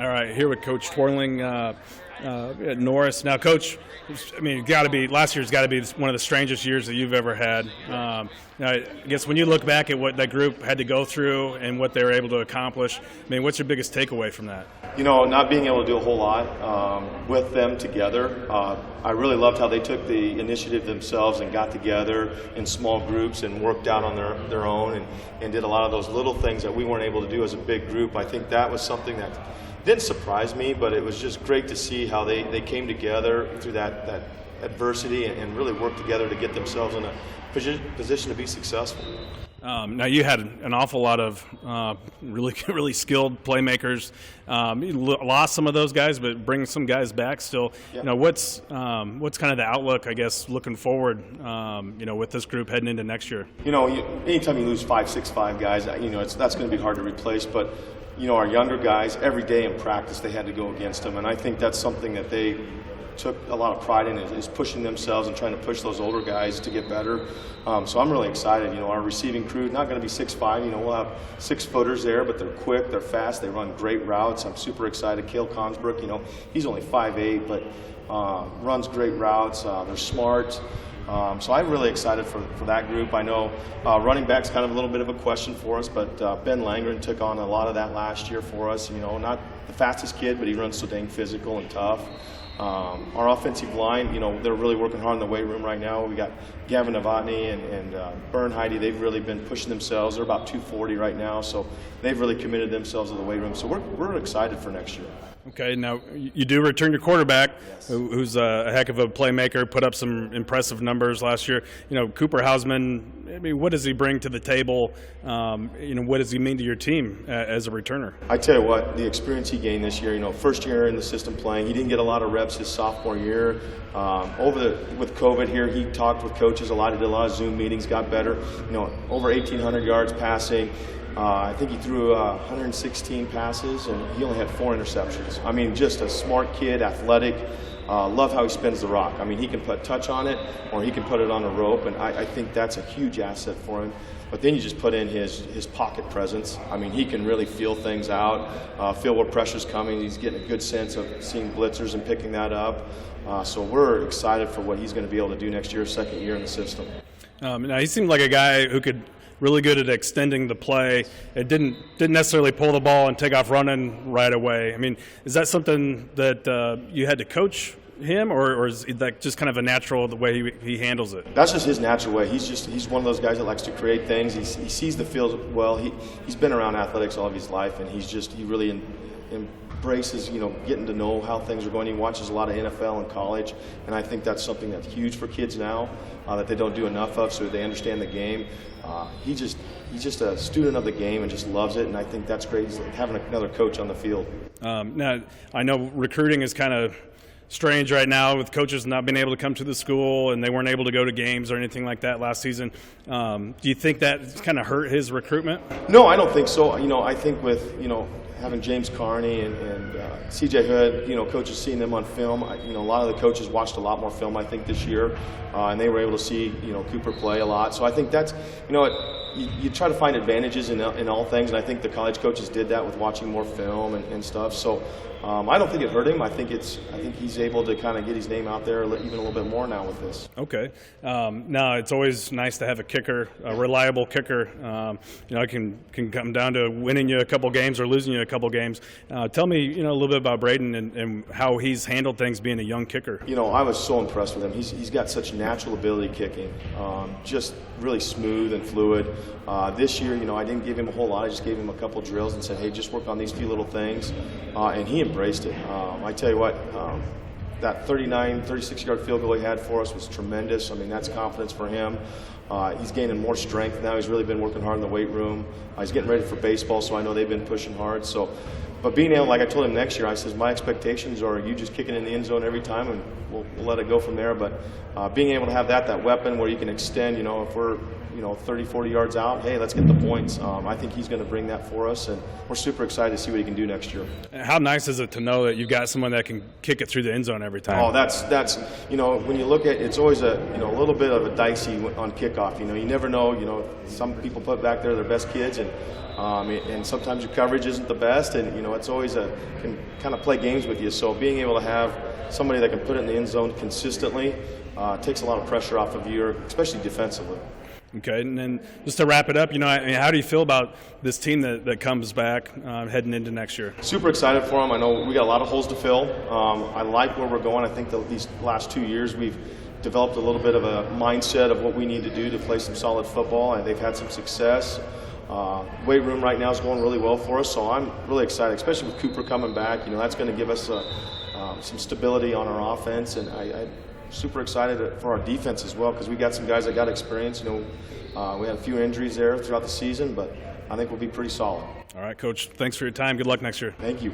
All right, here with Coach Twarling at Norris. Now, Coach, I mean, last year's got to be one of the strangest years that you've ever had. I guess when you look back at what that group had to go through and what they were able to accomplish, I mean, what's your biggest takeaway from that? You know, not being able to do a whole lot with them together. I really loved how they took the initiative themselves and got together in small groups and worked out on their own and did a lot of those little things that we weren't able to do as a big group. I think that was something that didn't surprise me, but it was just great to see how they came together through that adversity and really worked together to get themselves in a position to be successful. Now you had an awful lot of really skilled playmakers. You lost some of those guys, but bring some guys back still. Yeah. You know, what's kind of the outlook, I guess, looking forward? With this group heading into next year. You know, anytime you lose 5, 6, 5 guys, you know that's going to be hard to replace. But you know, our younger guys, every day in practice, they had to go against them, and I think that's something that they took a lot of pride in, is pushing themselves and trying to push those older guys to get better. So I'm really excited. You know, our receiving crew, not going to be 6'5". You know, we'll have 6-footers there, but they're quick, they're fast, they run great routes. I'm super excited. Cale Consbrook, you know, he's only 5'8", but runs great routes. They're smart. So I'm really excited for that group. I know running back's kind of a little bit of a question for us, but Ben Langren took on a lot of that last year for us. You know, not the fastest kid, but he runs so dang physical and tough. Our offensive line, you know, they're really working hard in the weight room right now. We got Gavin Novotny and Bern Heidi. They've really been pushing themselves. They're about 240 right now, so they've really committed themselves to the weight room. So we're excited for next year. Okay, now you do return your quarterback, yes, who's a heck of a playmaker, put up some impressive numbers last year. You know, Cooper Houseman, I mean, what does he bring to the table? You know, what does he mean to your team as a returner? I tell you what, the experience he gained this year, you know, first year in the system playing, he didn't get a lot of reps his sophomore year. With COVID here, he talked with coaches a lot. He did a lot of Zoom meetings, got better. You know, over 1,800 yards passing. I think he threw 116 passes, and he only had 4 interceptions. I mean, just a smart kid, athletic. Love how he spins the rock. I mean, he can put touch on it, or he can put it on a rope, and I think that's a huge asset for him. But then you just put in his pocket presence. I mean, he can really feel things out, feel where pressure's coming. He's getting a good sense of seeing blitzers and picking that up. So we're excited for what he's going to be able to do next year, second year in the system. Now, he seemed like a guy who could really good at extending the play. It didn't necessarily pull the ball and take off running right away. I mean, is that something that you had to coach him, or is that just kind of a natural the way he handles it? That's just his natural way. He's one of those guys that likes to create things. He sees the field well. He's been around athletics all of his life, and he really embraces, you know, getting to know how things are going. He watches a lot of NFL and college, and I think that's something that's huge for kids now that they don't do enough of, so they understand the game. He's just a student of the game and just loves it, and I think that's great. He's like having another coach on the field. Now, I know recruiting is kind of strange right now with coaches not being able to come to the school, and they weren't able to go to games or anything like that last season. Do you think that kind of hurt his recruitment? No, I don't think so. You know, I think with, you know, having James Carney and C.J. Hood, you know, coaches seeing them on film. You know, a lot of the coaches watched a lot more film, I think, this year, and they were able to see, you know, Cooper play a lot. So I think that's, you know, you try to find advantages in all things, and I think the college coaches did that with watching more film and stuff. So I don't think it hurt him. I think he's able to kind of get his name out there even a little bit more now with this. Okay. Now it's always nice to have a kicker, a reliable kicker. You know, it can come down to winning you a couple games or losing you a couple games. Tell me, you know, a little bit about Braden and how he's handled things being a young kicker. You know, I was so impressed with him. He's got such natural ability kicking, just really smooth and fluid. This year, you know, I didn't give him a whole lot. I just gave him a couple drills and said, hey, just work on these few little things, and he embraced it. I tell you what, that 36-yard field goal he had for us was tremendous. I mean, that's confidence for him. He's gaining more strength now. He's really been working hard in the weight room. He's getting ready for baseball, so I know they've been pushing hard. So, but being able, like I told him next year, I says, my expectations are you just kicking in the end zone every time, and we'll let it go from there. But being able to have that weapon where you can extend, you know, if we're 30, 40 yards out, hey, let's get the points. I think he's going to bring that for us, and we're super excited to see what he can do next year. How nice is it to know that you've got someone that can kick it through the end zone every time? Oh, that's when you look at it's always a little bit of a dicey on kickoff. You never know. Some people put back there their best kids, and sometimes your coverage isn't the best, and it's always can kind of play games with you. So being able to have somebody that can put it in the end zone consistently takes a lot of pressure off of you, especially defensively. Okay, and then just to wrap it up, how do you feel about this team that comes back heading into next year? Super excited for them. I know we got a lot of holes to fill. I like where we're going. I think these last 2 years we've developed a little bit of a mindset of what we need to do to play some solid football, and they've had some success. Weight room right now is going really well for us, so I'm really excited, especially with Cooper coming back. That's going to give us some stability on our offense, and I'm super excited for our defense as well, because we got some guys that got experience. We had a few injuries there throughout the season, but I think we'll be pretty solid. All right, Coach, thanks for your time. Good luck next year. Thank you.